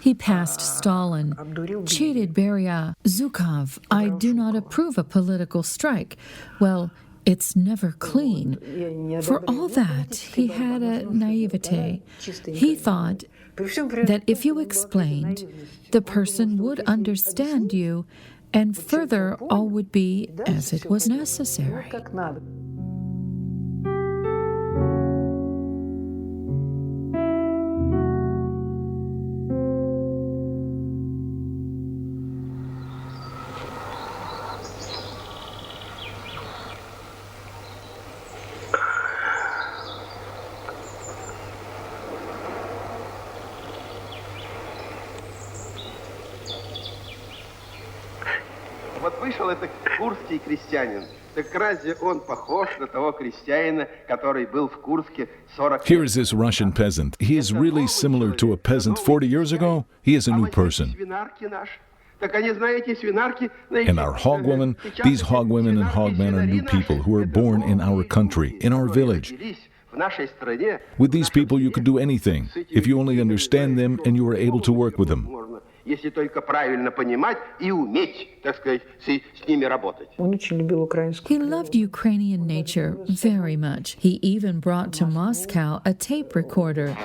He passed Stalin, cheated Beria, Zhukov. I do not approve a political strike. Well, it's never clean. For all that, he had a naivete. He thought that if you explained, the person would understand you, and further, all would be as it was necessary. Вот вышел этот курский крестьянин. Так разве он похож на того крестьянина, который был в Курске 40 лет? Here is this Russian peasant. He is really similar to a peasant 40 years ago. He is a new person. And our hogwomen, these hogwomen and hogmen are new people who are born in our country, in our village. With these people you could do anything, if you only understand them and you are able to work with them. Если только правильно понимать и уметь, так сказать, с ними работать. He loved Ukrainian nature very much. He even brought to Moscow a tape recorder.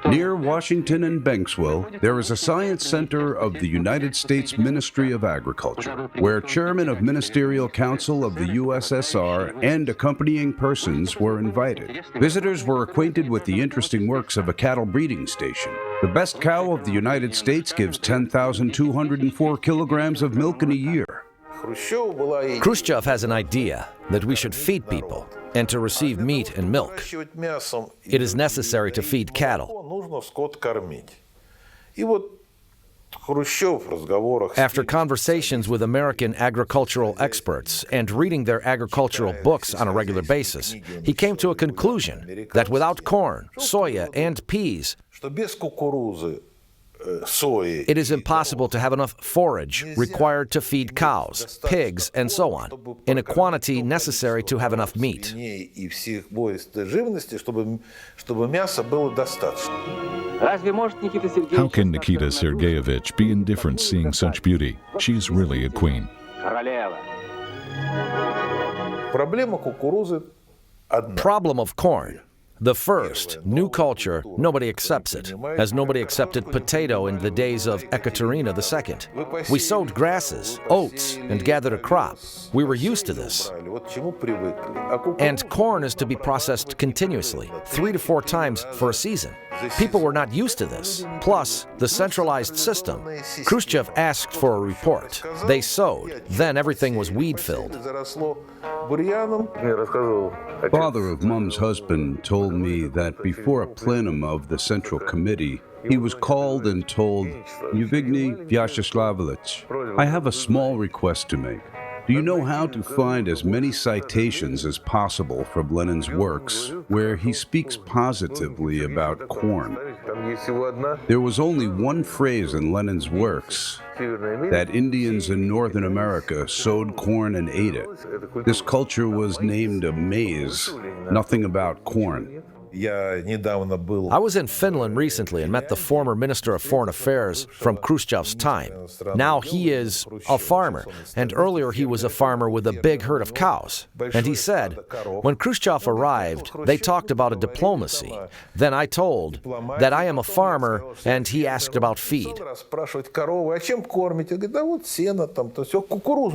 Near Washington and Banksville, there is a science center of the United States Ministry of Agriculture, where chairmen of Ministerial Council of the USSR and accompanying persons were invited. Visitors were acquainted with the interesting works of a cattle breeding station. The best cow of the United States gives 10,204 kilograms of milk in a year. Khrushchev has an idea that we should feed people, and to receive meat and milk, it is necessary to feed cattle. After conversations with American agricultural experts and reading their agricultural books on a regular basis, he came to a conclusion that without corn, soya, and peas, it is impossible to have enough forage required to feed cows, pigs, and so on, in a quantity necessary to have enough meat. How can Nikita Sergeyevich be indifferent seeing such beauty? She is really a queen. Problem of corn. The first, new culture, nobody accepts it, as nobody accepted potato in the days of Ekaterina II. We sowed grasses, oats, and gathered a crop. We were used to this. And corn is to be processed continuously, 3 to 4 times for a season. People were not used to this. Plus, the centralized system. Khrushchev asked for a report. They sowed. Then everything was weed-filled. Father of Mum's husband told me that before a plenum of the Central Committee, he was called and told, Yevgeny Vyacheslavovich, I have a small request to make. Do you know how to find as many citations as possible from Lenin's works where he speaks positively about corn? There was only one phrase in Lenin's works, that Indians in Northern America sowed corn and ate it. This culture was named a maize, nothing about corn. I was in Finland recently and met the former Minister of Foreign Affairs from Khrushchev's time. Now he is a farmer, and earlier he was a farmer with a big herd of cows. And he said, when Khrushchev arrived, they talked about a diplomacy. Then I told that I am a farmer, and he asked about feed.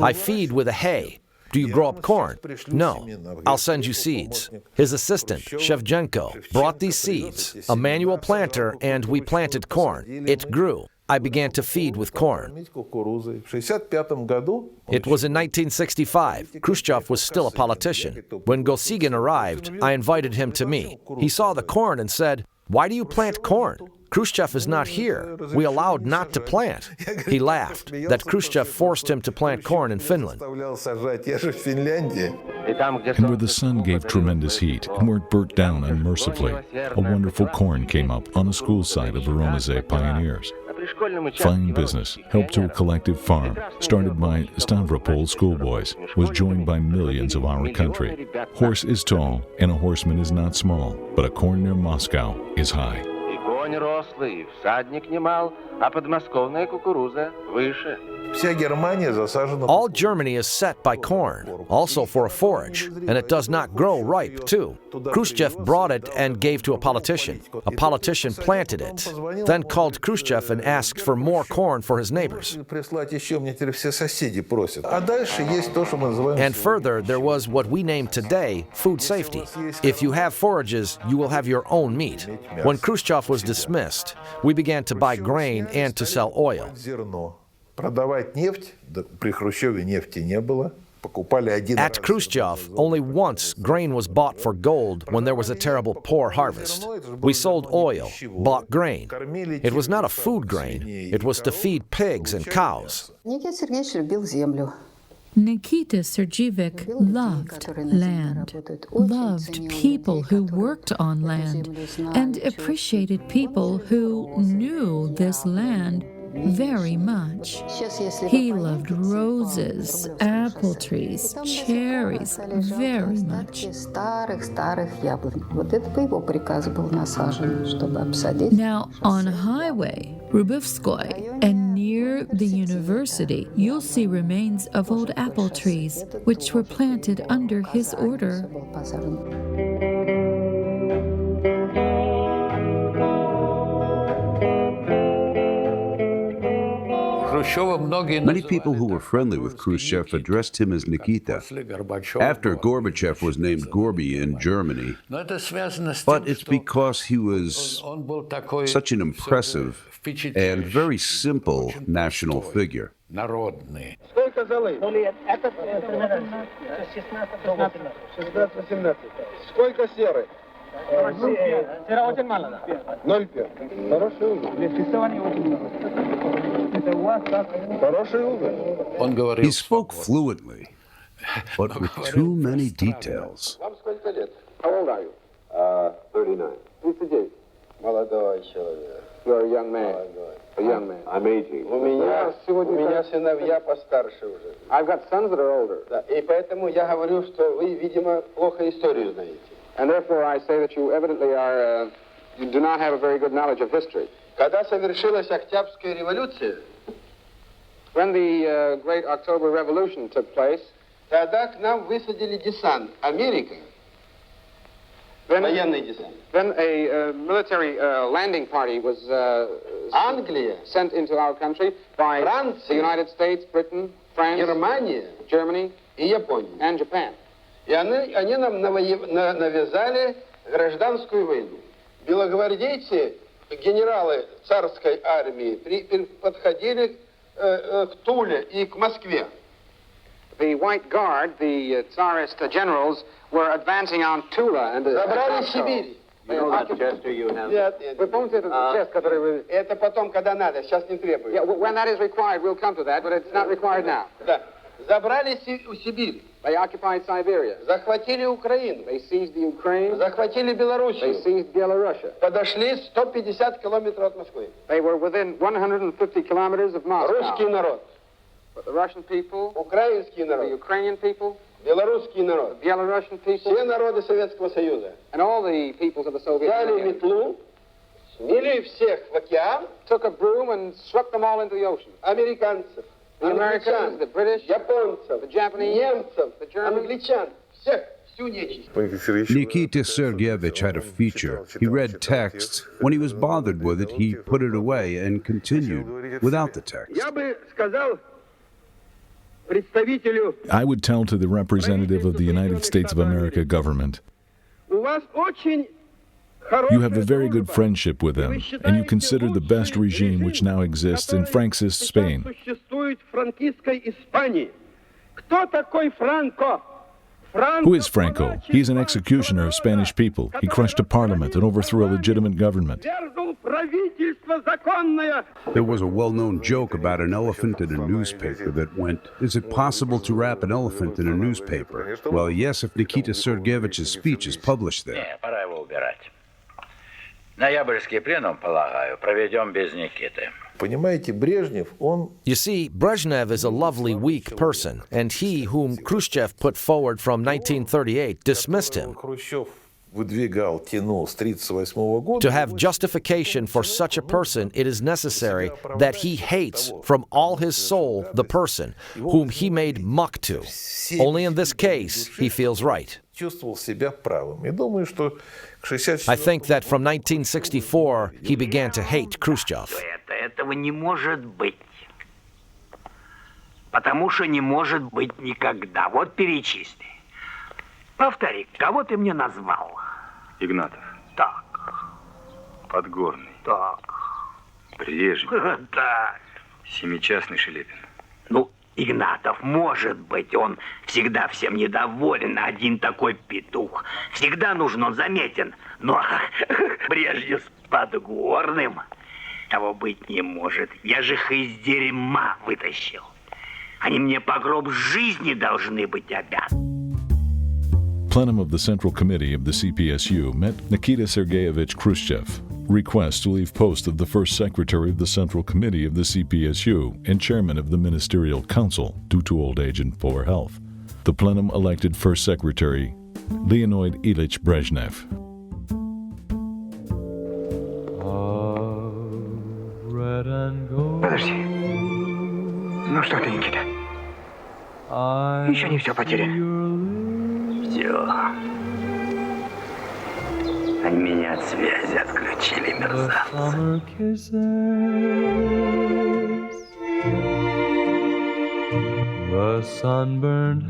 I feed with a hay. Do you grow up corn? No. I'll send you seeds. His assistant, Shevchenko, brought these seeds, a manual planter, and we planted corn. It grew. I began to feed with corn. It was in 1965. Khrushchev was still a politician. When Gosigin arrived, I invited him to me. He saw the corn and said, "Why do you plant corn? Khrushchev is not here. We allowed not to plant." He laughed that Khrushchev forced him to plant corn in Finland. And where the sun gave tremendous heat and where it burnt down unmercifully, a wonderful corn came up on the school site of Voronezh pioneers. Fine business, help to a collective farm, started by Stavropol schoolboys, was joined by millions of our country. Horse is tall, and a horseman is not small, but a corn near Moscow is high. Конь рослый, и всадник немал, а подмосковная кукуруза выше. All Germany is set by corn, also for a forage, and it does not grow ripe, too. Khrushchev brought it and gave to a politician. A politician planted it, then called Khrushchev and asked for more corn for his neighbors. And further, there was what we name today food safety. If you have forages, you will have your own meat. When Khrushchev was dismissed, we began to buy grain and to sell oil. Продавать нефть, при Хрущеве нефти не было. At Khrushchev, only once grain was bought for gold when there was a terrible poor harvest. We sold oil, bought grain. It was not a food grain. It was to feed pigs and cows. Nikita Sergeevich loved land, loved people who worked on land, and appreciated people who knew this land very much. He loved roses, apple trees, cherries very much. Now, on highway, Rubivskoy, and near the university, you'll see remains of old apple trees, which were planted under his order. Many people who were friendly with Khrushchev addressed him as Nikita. After Gorbachev was named Gorby in Germany, but it's because he was such an impressive and very simple national figure. He spoke fluently, but with too many details. How old are you? 39. 39. Молодой человек. You're a young man. A young man. I'm 18. У меня сыновья постарше уже. I've got sons that are older. Да, и поэтому я говорю, что вы, видимо, плохо историю знаете. And therefore I say that you evidently are, you do not have a very good knowledge of history. Когда совершилась Октябрьская революция, when the Great October Revolution took place, тогда к нам высадили десант Америка. Военный десант. Then a military landing party was Англия sent into our country by the United States, Britain, France, Германия, Germany, и Япония, and Japan. И они нам навязали гражданскую войну. Белогвардейцы, генералы царской армии, подходили к Туле и к Москве. The White Guard, the Tsarist generals, were advancing on Tula and забрали Сибирь. You know that gesture you have? Нет, вы помните этот жест, который вы... Это потом, когда надо, сейчас не требуется. Yeah, when that is required, we'll come to that, but it's not required now. Да. Забрали Сибирь. They occupied Siberia. Захватили Украину. They seized the Ukraine. Захватили Белоруссию. They seized Belarus. Подошли 150 километров от Москвы. They were within 150 kilometers of Moscow. Русский народ. But the Russian people. Украинский народ. The Ukrainian people. Белорусский народ. The Belarusian people. Все народы Советского Союза. And all the peoples of the Soviet Union. Взяли метлу, смели всех в океан. Took a broom and swept them all into the ocean. Американцев. The Americans, the British, the Japanese, the Germans, Nikita Sergeevich had a feature. He read texts. When he was bothered with it, he put it away and continued without the text. I would tell to the representative of the United States of America government, you have a very good friendship with them, and you consider the best regime which now exists in Franquist Spain. Who is Franco? He is an executioner of Spanish people. He crushed a parliament and overthrew a legitimate government. There was a well-known joke about an elephant in a newspaper that went, is it possible to wrap an elephant in a newspaper? Well, yes, if Nikita Sergeevich's speech is published there. Ноябрьский пленум, полагаю, проведем без Никиты. Понимаете, Брежнев, он... You see, Brezhnev is a lovely, weak person, and he, whom Khrushchev put forward from 1938, dismissed him. Хрущев выдвигал, тянул с 1938 года. To have justification for such a person, it is necessary that he hates from all his soul the person whom he made muck to. Only in this case, he feels right. Чувствовал себя правым. И думаю, что к 64 I think that from 1964, he began to hate Khrushchev. Этого не может быть. Потому что не может быть никогда. Вот перечисли. Повтори, кого ты мне назвал? Игнатов. Так. Подгорный. Так. Брежнев. Так. Семичастный Шелепин. Ну, Игнатов, может быть, он всегда всем недоволен, один такой петух. Всегда нужен, он заметен. Но Брежнев с Подгорным того быть не может. Я же их из дерьма вытащил. Они мне по гроб жизни должны быть обязаны. Plenum of the Central Committee of the CPSU met Nikita Sergeyevich Khrushchev. Request to leave post of the first secretary of the Central Committee of the CPSU and chairman of the Ministerial Council due to old age and poor health. The plenum elected first secretary Leonid Ilyich Brezhnev. Подожди. Ну что ты, Никита? Еще не все потеряно. Все. Они меня от связи отключили, мерзавцы. The sunburned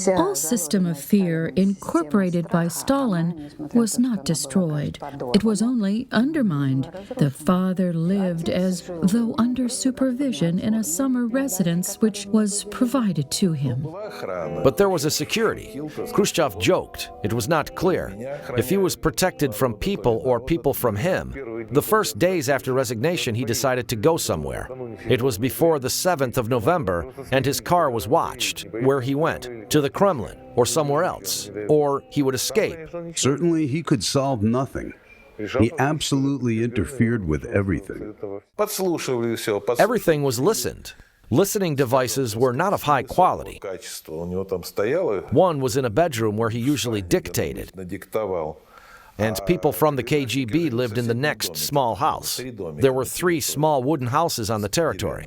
All system of fear incorporated by Stalin was not destroyed. It was only undermined. The father lived as though under supervision in a summer residence which was provided to him. But there was a security. Khrushchev joked. It was not clear if he was protected from people or people from him. The first days after resignation, he decided to go somewhere. It was before the 7th of November, and his car was watched. Where he went, to the Kremlin or somewhere else, or he would escape. Certainly, he could solve nothing. He absolutely interfered with everything. Everything was listened. Listening devices were not of high quality. One was in a bedroom where he usually dictated. And people from the KGB lived in the next small house. There were 3 small wooden houses on the territory.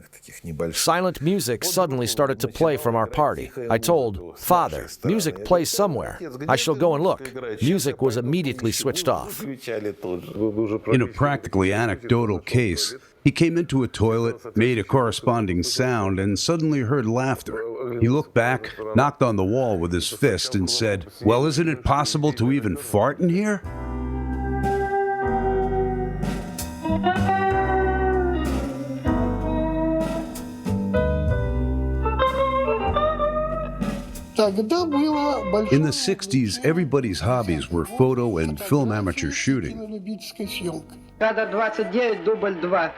Silent music suddenly started to play from our party. I told, "Father, music plays somewhere. I shall go and look." Music was immediately switched off. In a practically anecdotal case, he came into a toilet, made a corresponding sound, and suddenly heard laughter. He looked back, knocked on the wall with his fist, and said, "Well, isn't it possible to even fart in here?" In the 60s, everybody's hobbies were photo and film amateur shooting. Кадр 29, дубль 2.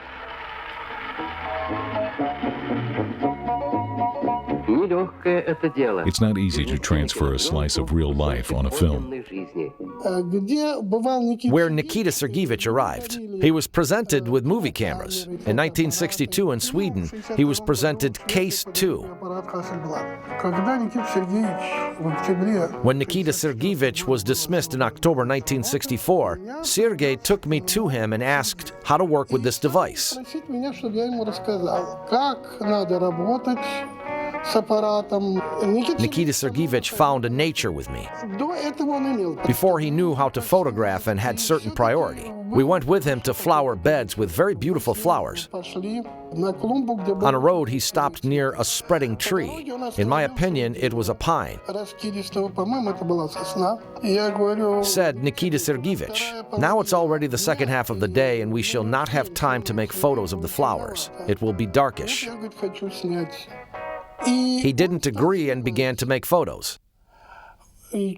It's not easy to transfer a slice of real life on a film. Where Nikita Sergeyevich arrived, he was presented with movie cameras. In 1962 in Sweden, he was presented Case 2. When Nikita Sergeyevich was dismissed in October 1964, Sergey took me to him and asked how to work with this device. Nikita Sergeyevich found a nature with me. Before he knew how to photograph and had certain priority. We went with him to flower beds with very beautiful flowers. On a road, he stopped near a spreading tree. In my opinion, it was a pine. Said Nikita Sergeyevich, "Now it's already the second half of the day and we shall not have time to make photos of the flowers. It will be darkish." He didn't agree and began to make photos. When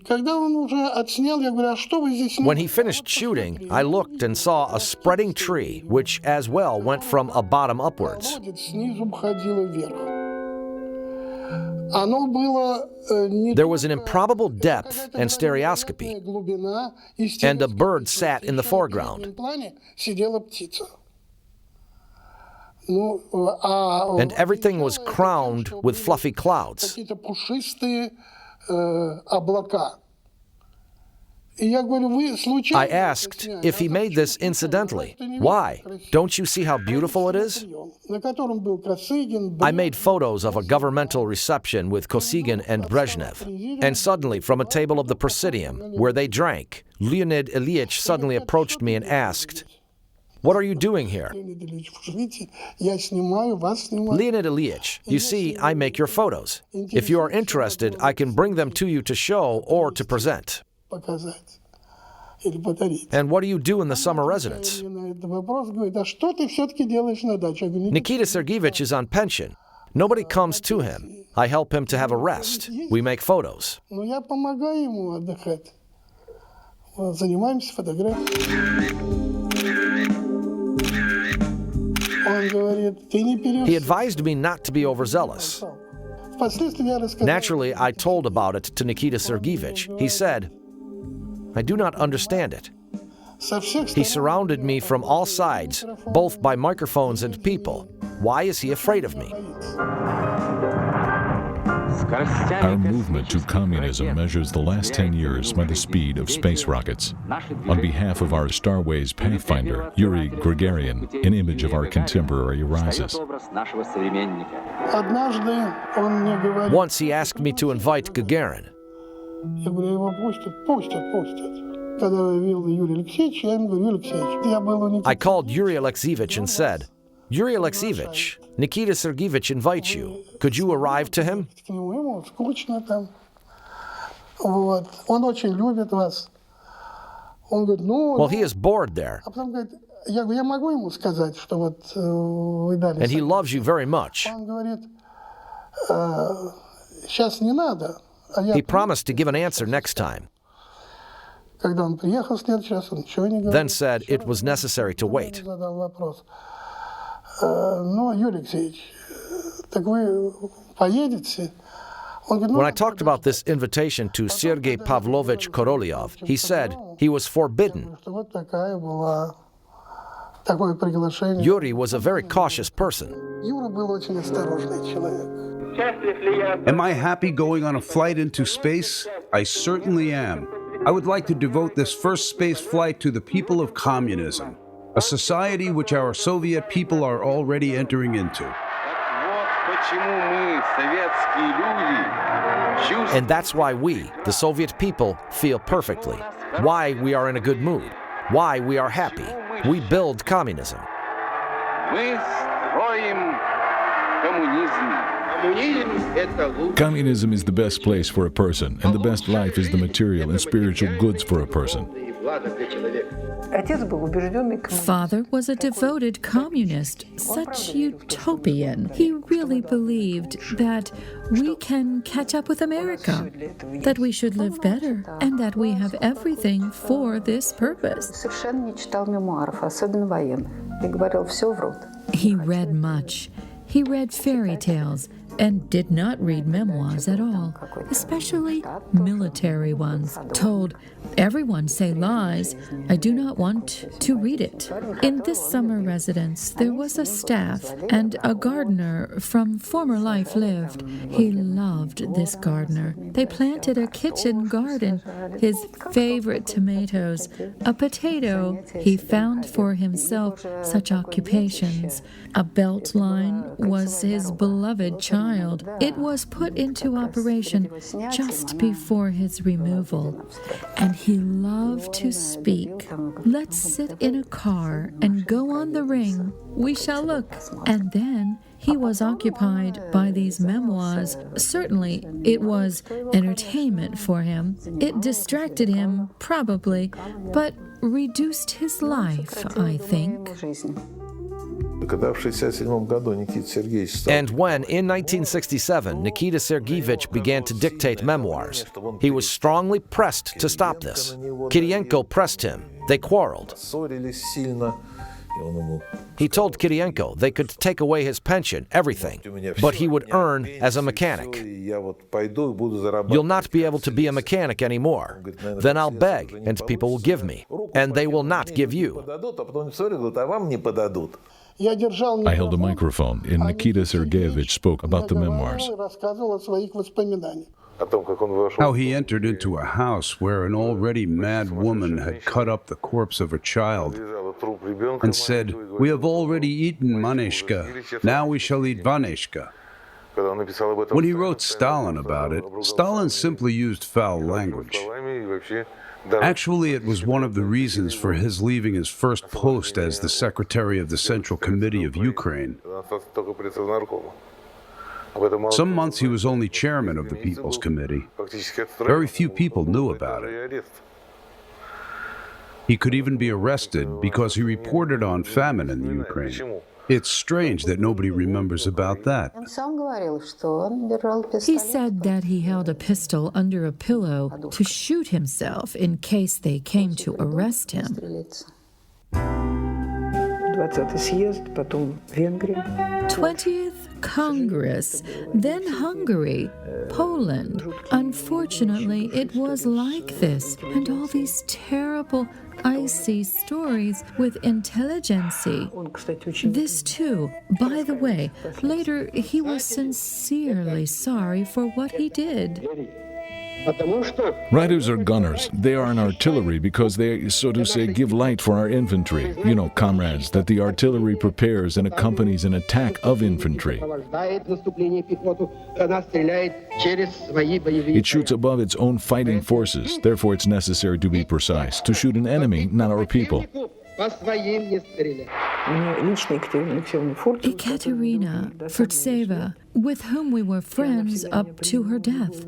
he finished shooting, I looked and saw a spreading tree, which as well went from a bottom upwards. There was an improbable depth and stereoscopy, and a bird sat in the foreground. And everything was crowned with fluffy clouds. I asked if he made this incidentally. Why? Don't you see how beautiful it is? I made photos of a governmental reception with Kosygin and Brezhnev. And suddenly, from a table of the Presidium, where they drank, Leonid Ilyich suddenly approached me and asked, "What are you doing here?" "Leonid Ilyich, you see, I make your photos. If you are interested, I can bring them to you to show or to present." "And what do you do in the summer residence?" "Nikita Sergeyevich is on pension. Nobody comes to him. I help him to have a rest. We make photos." He advised me not to be overzealous. Naturally, I told about it to Nikita Sergeyevich. He said, "I do not understand it." He surrounded me from all sides, both by microphones and people. Why is he afraid of me? Our movement to communism measures the last 10 years by the speed of space rockets. On behalf of our Starways Pathfinder, Yuri Gagarin, an image of our contemporary rises. Once he asked me to invite Gagarin. I called Yuri Alexeyevich and said, "Yuri Alexeyevich, Nikita Sergeyevich invites you. Could you arrive to him?" "Well, he is bored there. And he loves you very much." He promised to give an answer next time. Then said it was necessary to wait. When I talked about this invitation to Sergei Pavlovich Korolyov, he said he was forbidden. Yuri was a very cautious person. Am I happy going on a flight into space? I certainly am. I would like to devote this first space flight to the people of communism, a society which our Soviet people are already entering into. And that's why we, the Soviet people, feel perfectly. Why we are in a good mood. Why we are happy. We build communism. Communism is the best place for a person, and the best life is the material and spiritual goods for a person. Father was a devoted communist, such utopian. He really believed that we can catch up with America, that we should live better, and that we have everything for this purpose. He read much. He read fairy tales and did not read memoirs at all, especially military ones. Told, "Everyone say lies. I do not want to read it." In this summer residence, there was a staff, and a gardener from former life lived. He loved this gardener. They planted a kitchen garden, his favorite tomatoes, a potato. He found for himself such occupations. A belt line was his beloved child. It was put into operation just before his removal, and he loved to speak. "Let's sit in a car and go on the ring. We shall look." And then he was occupied by these memoirs. Certainly, it was entertainment for him. It distracted him, probably, but reduced his life, I think. And when, in 1967, Nikita Sergeyevich began to dictate memoirs, he was strongly pressed to stop this. Kirienko pressed him. They quarreled. He told Kirienko they could take away his pension, everything, but he would earn as a mechanic. You'll not be able to be a mechanic anymore. Then I'll beg, and people will give me, and they will not give you. I held a microphone, and Nikita Sergeyevich spoke about the memoirs. How he entered into a house where an already mad woman had cut up the corpse of her child and said, "We have already eaten Maneshka, now we shall eat Vaneshka." When he wrote Stalin about it, Stalin simply used foul language. Actually, it was one of the reasons for his leaving his first post as the Secretary of the Central Committee of Ukraine. Some months he was only chairman of the People's Committee. Very few people knew about it. He could even be arrested because he reported on famine in the Ukraine. It's strange that nobody remembers about that. He said that he held a pistol under a pillow to shoot himself in case they came to arrest him. 20th Congress, then Hungary, Poland. Unfortunately, it was like this, and all these terrible, icy stories with intelligentsia. This too, by the way, later he was sincerely sorry for what he did. Riders are gunners. They are an artillery because they, so to say, give light for our infantry. You know, comrades, that the artillery prepares and accompanies an attack of infantry. It shoots above its own fighting forces. Therefore, it's necessary to be precise, to shoot an enemy, not our people. Ekaterina Furtseva, with whom we were friends up to her death,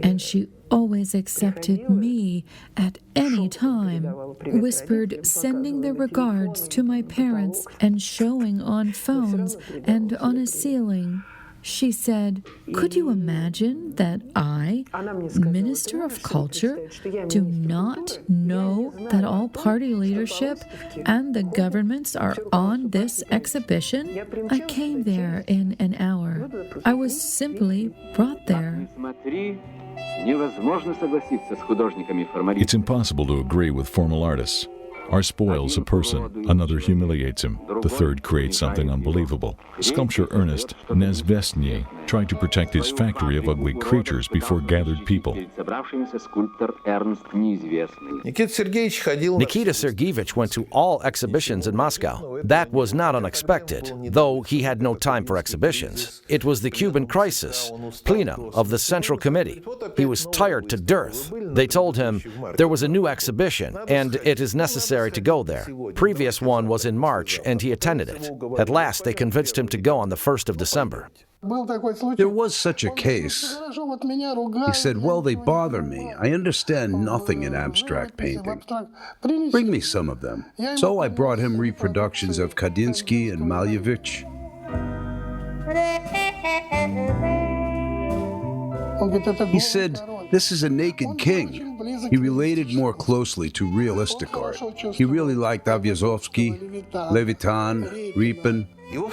and she always accepted me at any time, whispered sending their regards to my parents and showing on phones and on a ceiling. She said, "Could you imagine that I, Minister of Culture, do not know that all party leadership and the governments are on this exhibition? I came there in an hour. I was simply brought there." It's impossible to agree with formal artists. Our spoils a person, another humiliates him, the third creates something unbelievable. Sculptor Ernest Nezvestny tried to protect his factory of ugly creatures before gathered people. Nikita Sergeyevich went to all exhibitions in Moscow. That was not unexpected, though he had no time for exhibitions. It was the Cuban crisis, plenum of the Central Committee. He was tired to death. They told him there was a new exhibition, and it is necessary to go there. Previous one was in March, and he attended it. At last, they convinced him to go on the 1st of December. There was such a case. He said, "Well, they bother me. I understand nothing in abstract painting. Bring me some of them." So I brought him reproductions of Kandinsky and Malevich. He said, "This is a naked king." He related more closely to realistic art. He really liked Avyazovsky, Levitan, Repin.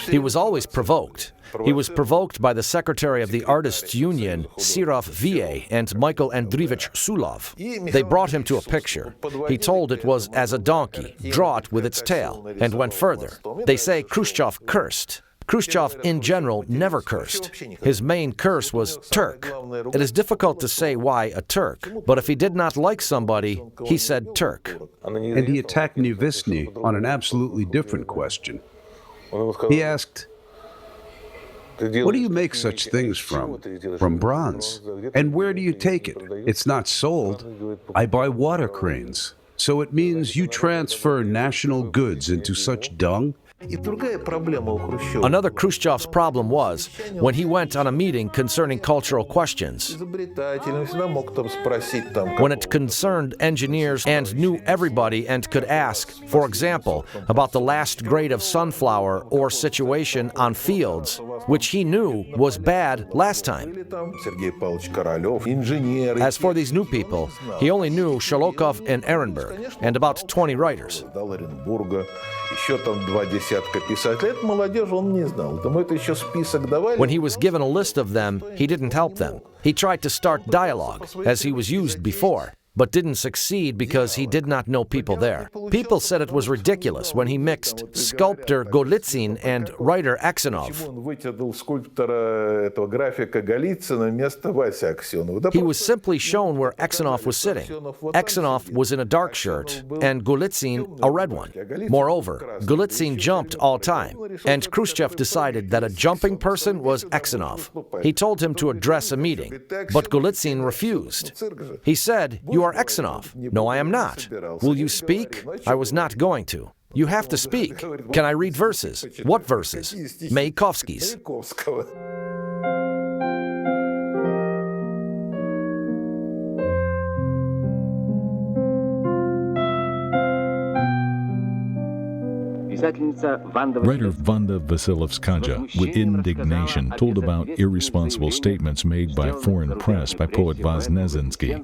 He was always provoked. He was provoked by the secretary of the Artists' Union, Sirov V.A., and Michael Andreevich Sulov. They brought him to a picture. He told it was as a donkey, draw it with its tail, and went further. They say Khrushchev cursed. Khrushchev, in general, never cursed. His main curse was Turk. It is difficult to say why a Turk, but if he did not like somebody, he said Turk. And he attacked Nevestny on an absolutely different question. He asked, "What do you make such things from?" "From bronze." "And where do you take it?" "It's not sold. I buy water cranes." "So it means you transfer national goods into such dung?" Another Khrushchev's problem was when he went on a meeting concerning cultural questions. When it concerned engineers and knew everybody and could ask, for example, about the last grade of sunflower or situation on fields, which he knew was bad last time. As for these new people, he only knew Sholokov and Ehrenberg and about 20 writers. еще там 20 писателей. Это молодежь он не знал. Ему это еще список давали. When he was given a list of them, he didn't help them. He tried to start dialogue, as he was used before, but didn't succeed because he did not know people there. People said it was ridiculous when he mixed sculptor Golitsyn and writer Aksionov. Он вытянул скульптора этого графика Голицына вместо Васи Аксенова. He was simply shown where Aksionov was sitting. Aksionov was in a dark shirt, and Golitsyn a red one. Moreover, Golitsyn jumped all time, and Khrushchev decided that a jumping person was Aksionov. He told him to address a meeting, but Golitsyn refused. He said, "You are Aksionov." "No, I am not." "Will you speak?" "I was not going to." "You have to speak." "Can I read verses?" "What verses?" Mayakovsky's. Writer Vanda Vasilevskaya, with indignation, told about irresponsible statements made by foreign press by poet Voznesensky.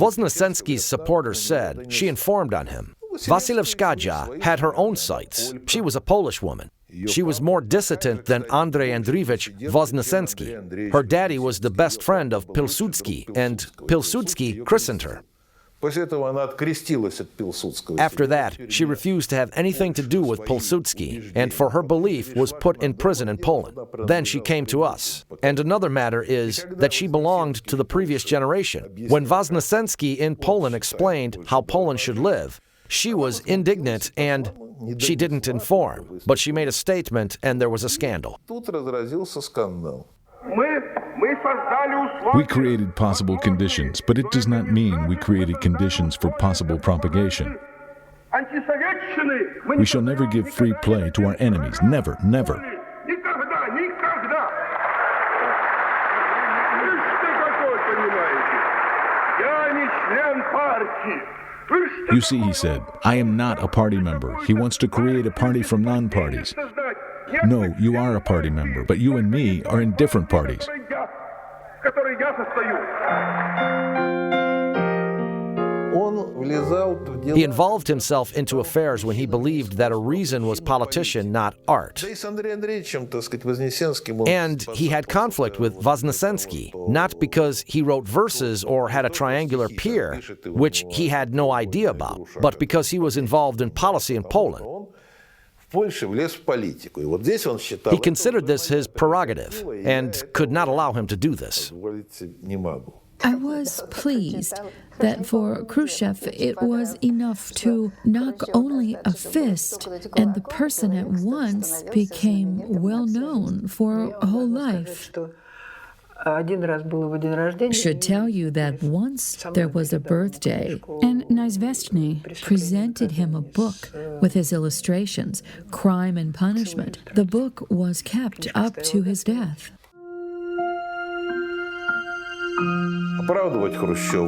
Voznesensky's supporters said she informed on him. Vasilevskaya had her own sites. She was a Polish woman. She was more dissident than Andrei Andreevich Voznesensky. Her daddy was the best friend of Pilsudski, and Pilsudski christened her. After that, she refused to have anything to do with Pilsudski, and for her belief was put in prison in Poland. Then she came to us. And another matter is that she belonged to the previous generation. When Voznesensky in Poland explained how Poland should live, she was indignant and she didn't inform, but she made a statement and there was a scandal. We created possible conditions, but it does not mean we created conditions for possible propagation. We shall never give free play to our enemies. Never, never. You see, he said, I am not a party member. He wants to create a party from non-parties. No, you are a party member, but you and me are in different parties. He involved himself into affairs when he believed that a reason was politician, not art. And he had conflict with Voznesensky, not because he wrote verses or had a triangular pier, which he had no idea about, but because he was involved in policy in Poland. He considered this his prerogative and could not allow him to do this. I was pleased that for Khrushchev it was enough to knock only a fist, and the person at once became well known for a whole life. Should tell you that once there was a birthday, and Naizvestny presented him a book with his illustrations, Crime and Punishment. The book was kept up to his death.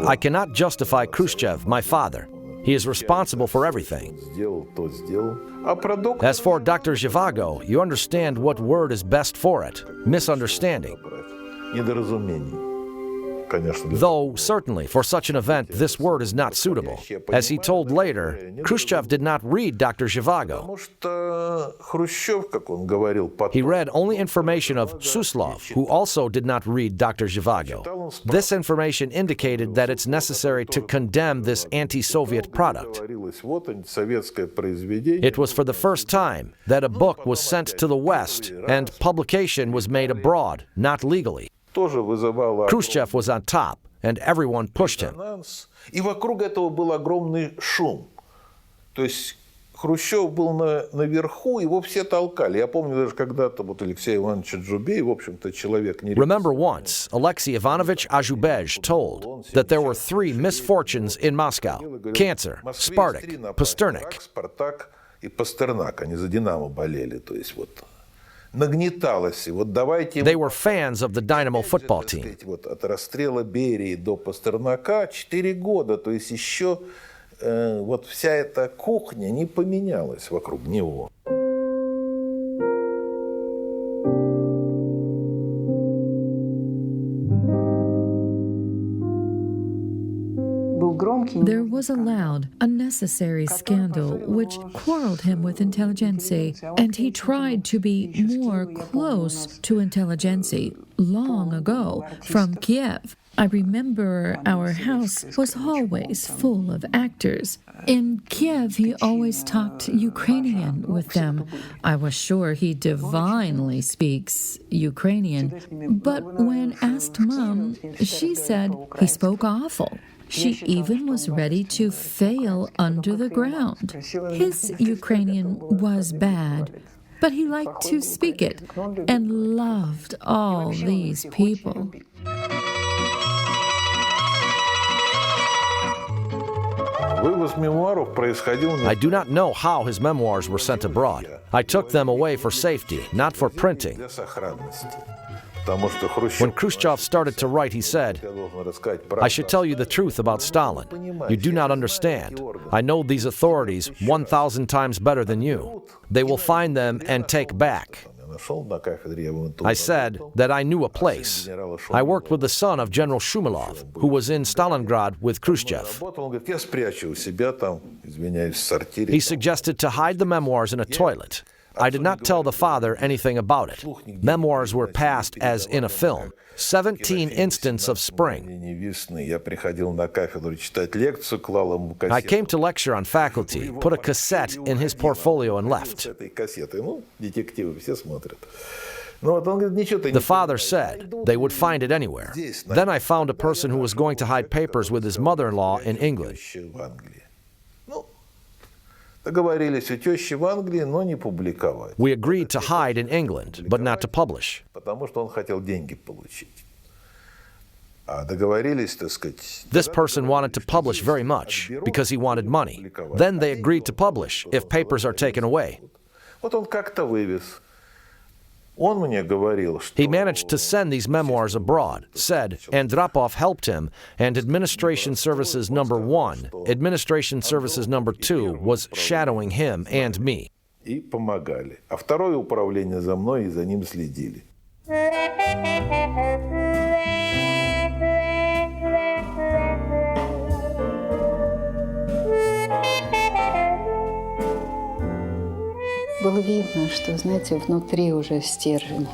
I cannot justify Khrushchev, my father. He is responsible for everything. As for Dr. Zhivago, you understand what word is best for it. Misunderstanding. Though, certainly, for such an event, this word is not suitable. As he told later, Khrushchev did not read Dr. Zhivago. He read only information of Suslov, who also did not read Dr. Zhivago. This information indicated that it's necessary to condemn this anti-Soviet product. It was for the first time that a book was sent to the West and publication was made abroad, not legally. Khrushchev was on top, and everyone pushed him. И вокруг этого был огромный шум. То есть Хрущев был наверху, его все толкали. Я помню даже когда-то вот Алексей Иванович Аджубей, в общем-то, человек не... Remember once, Alexei Ivanovich Azhubej told that there were 3 misfortunes in Moscow: cancer, Spartak, Pasternak. Спартак и Пастернак, они за Динамо болели, то есть вот... Нагнеталось. Вот давайте... They were fans of the Dynamo football team. Вот от расстрела Берии до Пастернака 4 года, то есть еще вот вся эта кухня не поменялась вокруг него. There was a loud, unnecessary scandal which quarreled him with intelligentsia, and he tried to be more close to intelligentsia long ago from Kiev. I remember our house was always full of actors. In Kiev, he always talked Ukrainian with them. I was sure he divinely speaks Ukrainian, but when asked Mom, she said he spoke awful. She even was ready to fail under the ground. His Ukrainian was bad, but he liked to speak it and loved all these people. I do not know how his memoirs were sent abroad. I took them away for safety, not for printing. When Khrushchev started to write, he said, "I should tell you the truth about Stalin. You do not understand. I know these authorities 1,000 times better than you. They will find them and take back." I said that I knew a place. I worked with the son of General Shumilov, who was in Stalingrad with Khrushchev. He suggested to hide the memoirs in a toilet. I did not tell the father anything about it. Memoirs were passed as in a film. 17 instants of spring. I came to lecture on faculty, put a cassette in his portfolio and left. The father said they would find it anywhere. Then I found a person who was going to hide papers with his mother-in-law in England. We agreed to hide in England, but not to publish. This person wanted to publish very much because he wanted money. Then they agreed to publish if papers are taken away. He managed to send these memoirs abroad, said Andropov helped him, and Administration Services Number 1, Administration Services Number 2 was shadowing him and me.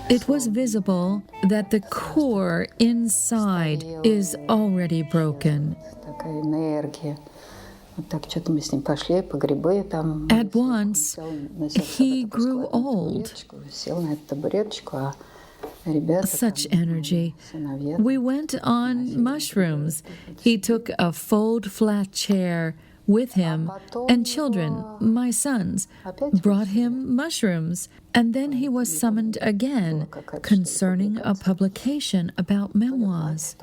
It was visible that the core inside is already broken. At once, he grew old. Such energy. We went on mushrooms. He took a fold-flat chair with him, and children, my sons, brought him mushrooms, and then he was summoned again concerning a publication about memoirs.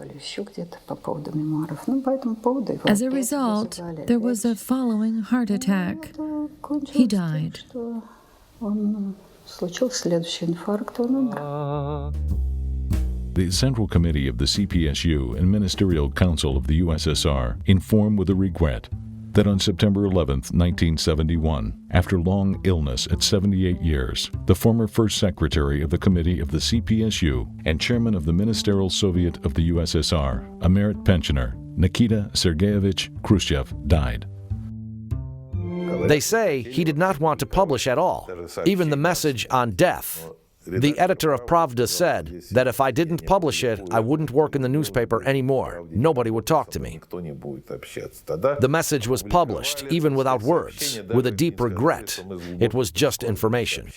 As a result, there was a following heart attack. He died. The Central Committee of the CPSU and Ministerial Council of the USSR informed with a regret that on September 11, 1971, after long illness at 78 years, the former First Secretary of the Committee of the CPSU and Chairman of the Ministerial Soviet of the USSR, a merit pensioner, Nikita Sergeyevich Khrushchev, died. They say he did not want to publish at all, even the message on death. The editor of Pravda said that if I didn't publish it, I wouldn't work in the newspaper anymore. Nobody would talk to me. The message was published, even without words, with a deep regret. It was just information.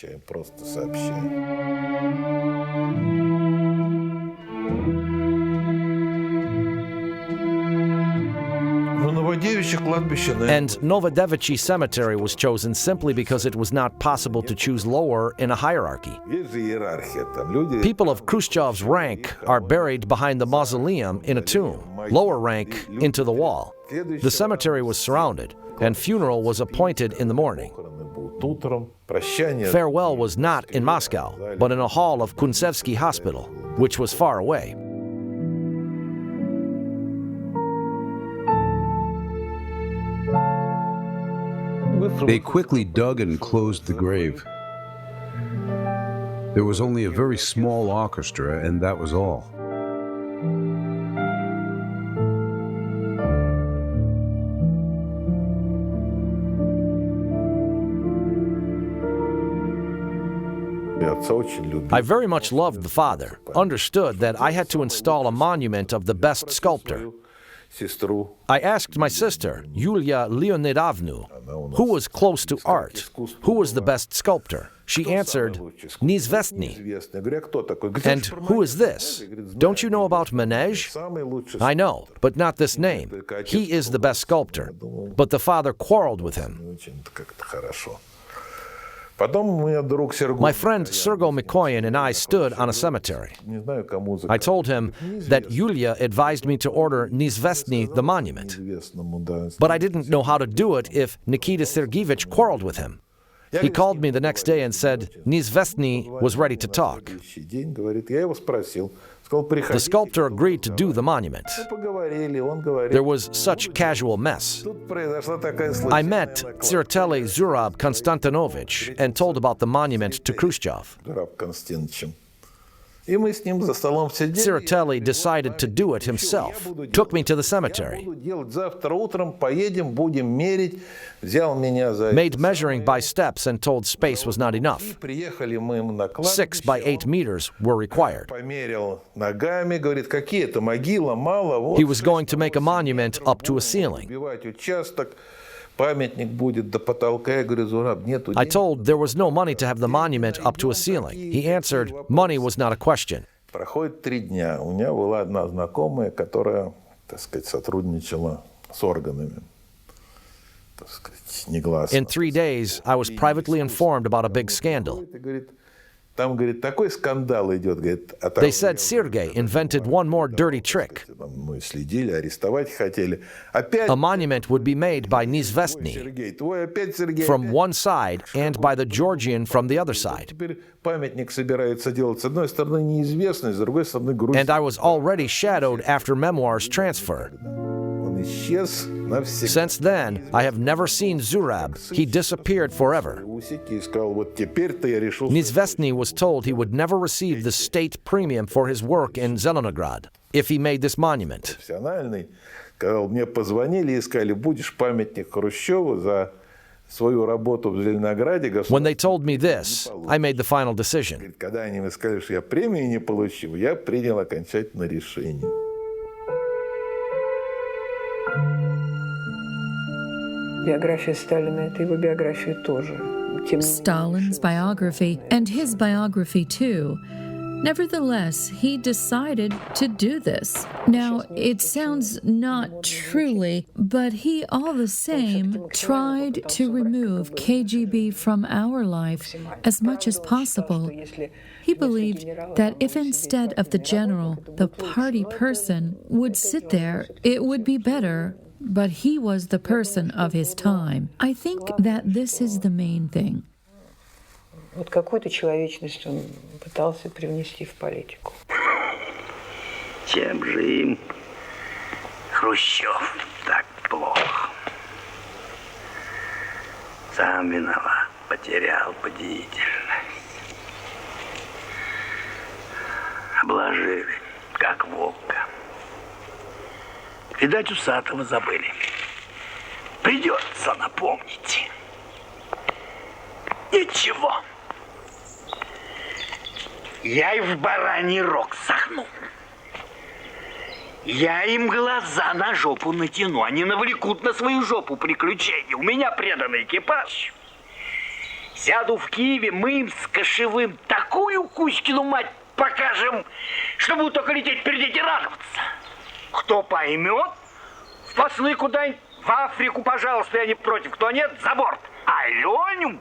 And Novodevichi Cemetery was chosen simply because it was not possible to choose lower in a hierarchy. People of Khrushchev's rank are buried behind the mausoleum in a tomb, lower rank into the wall. The cemetery was surrounded, and funeral was appointed in the morning. Farewell was not in Moscow, but in a hall of Kunsevsky Hospital, which was far away. They quickly dug and closed the grave. There was only a very small orchestra, and that was all. I very much loved the father, understood that I had to install a monument of the best sculptor. I asked my sister, Yulia Leonidovnu, who was close to art, who was the best sculptor. She answered, Neizvestny. And who is this? Don't you know about Menej? I know, but not this name. He is the best sculptor. But the father quarreled with him. My friend Sergo Mikoyan and I stood on a cemetery. I told him that Yulia advised me to order Neizvestny the monument. But I didn't know how to do it if Nikita Sergeyevich quarreled with him. He called me the next day and said Neizvestny was ready to talk. The sculptor agreed to do the monument. There was such casual mess. I met Tsireteli Zurab Konstantinovich and told about the monument to Khrushchev. Tsireteli decided to do it himself, took me to the cemetery, made measuring by steps and told space was not enough. 6 by 8 meters were required. He was going to make a monument up to a ceiling. I told there was no money to have the monument up to a ceiling. He answered, money was not a question. Проходит 3 дня. У меня была одна знакомая, которая, так сказать, сотрудничала с органами. Так сказать, негласно. In 3 days, I was privately informed about a big scandal. Там, говорит, такой скандал идет, говорит. They said Sergei invented one more dirty trick. Мы следили, арестовать хотели. A monument would be made by Neizvestny from one side and by the Georgian from the other side. Памятник собирается делать с одной стороны неизвестный, с другой стороны грузин. And I was already shadowed after memoirs transferred. Since then, I have never seen Zurab. He disappeared forever. Neizvestny was told he would never receive the state premium for his work in Zelenograd if he made this monument. Когда мне позвонили и сказали, будешь памятник Хрущеву за свою работу в Зеленограде. When they told me this, I made the final decision. Когда они мне сказали, что я премию не получил, я принял окончательное решение. Биография Сталина — это его биография тоже. Stalin's biography and his biography too. Nevertheless, he decided to do this. Now, it sounds not truly, but he all the same tried to remove KGB from our life as much as possible. He believed that if instead of the general, the party person would sit there, it would be better. But he was the person of his time. I think that this is the main thing. Вот какую-то человечность он пытался привнести в политику. Чем же им Хрущев так плохо? Сам виноват, потерял бдительность. Обложили, как волка. Видать, усатого забыли. Придется напомнить. Ничего. Я и в бараний рог сахну. Я им глаза на жопу натяну. Они навлекут на свою жопу приключения. У меня преданный экипаж. Сяду в Киеве, мы им с Кошевым такую Кузькину мать покажем, что будут только лететь впереди и радоваться. Кто поймет, в послы куда-нибудь в Африку, пожалуйста, я не против. Кто нет, за борт. А Леню,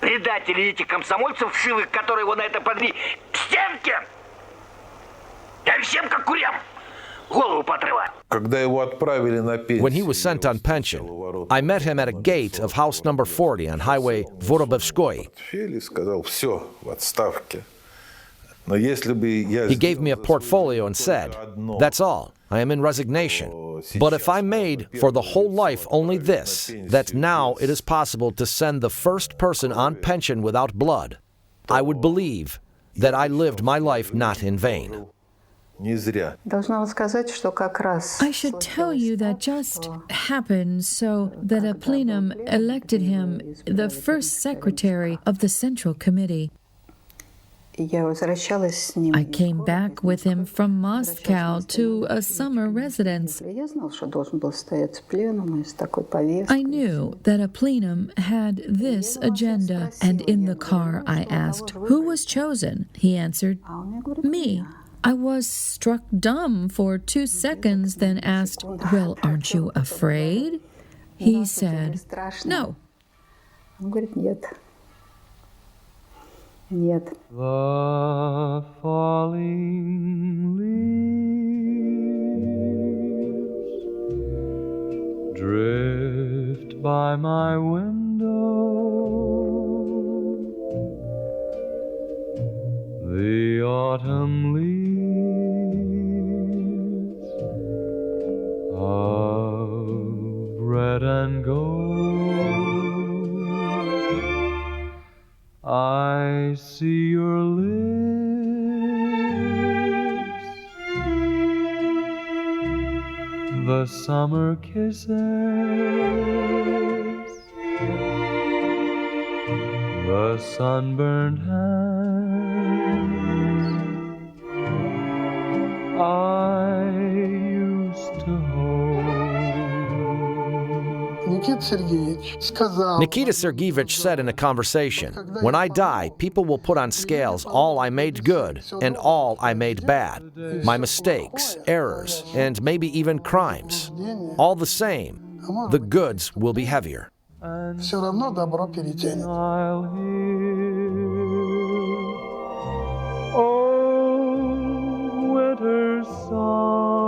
предателей этих комсомольцев вшивых, которые его на это подвели, к стенке! Я всем, как курям, голову поотрываю. Когда его отправили на пенсию, when he was sent on pension, I met him at a gate of house number 40 on highway Vorobevskoy. Сказал, все, в отставке. He gave me a portfolio and said, that's all, I am in resignation. But if I made for the whole life only this, that now it is possible to send the first person on pension without blood, I would believe that I lived my life not in vain. I should tell you that just happened so that a plenum elected him the first secretary of the Central Committee. I came back with him from Moscow to a summer residence. I knew that a plenum had this agenda, and in the car I asked, "Who was chosen?" He answered, "Me." I was struck dumb for 2 seconds, then asked, "Well, aren't you afraid?" He said, "No." The falling leaves drift by my window. The autumn leaves of red and gold. I see your lips, the summer kisses, the sunburned hands I used to hold. Nikita Sergeyevich said in a conversation, "When I die, people will put on scales all I made good and all I made bad, my mistakes, errors, and maybe even crimes. All the same, the goods will be heavier." I'll hear old winter's song,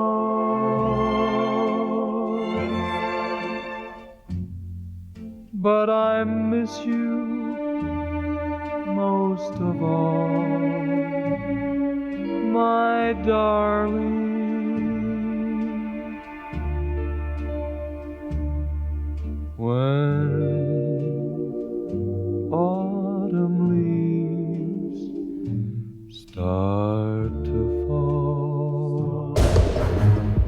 but I miss you most of all, my darling. When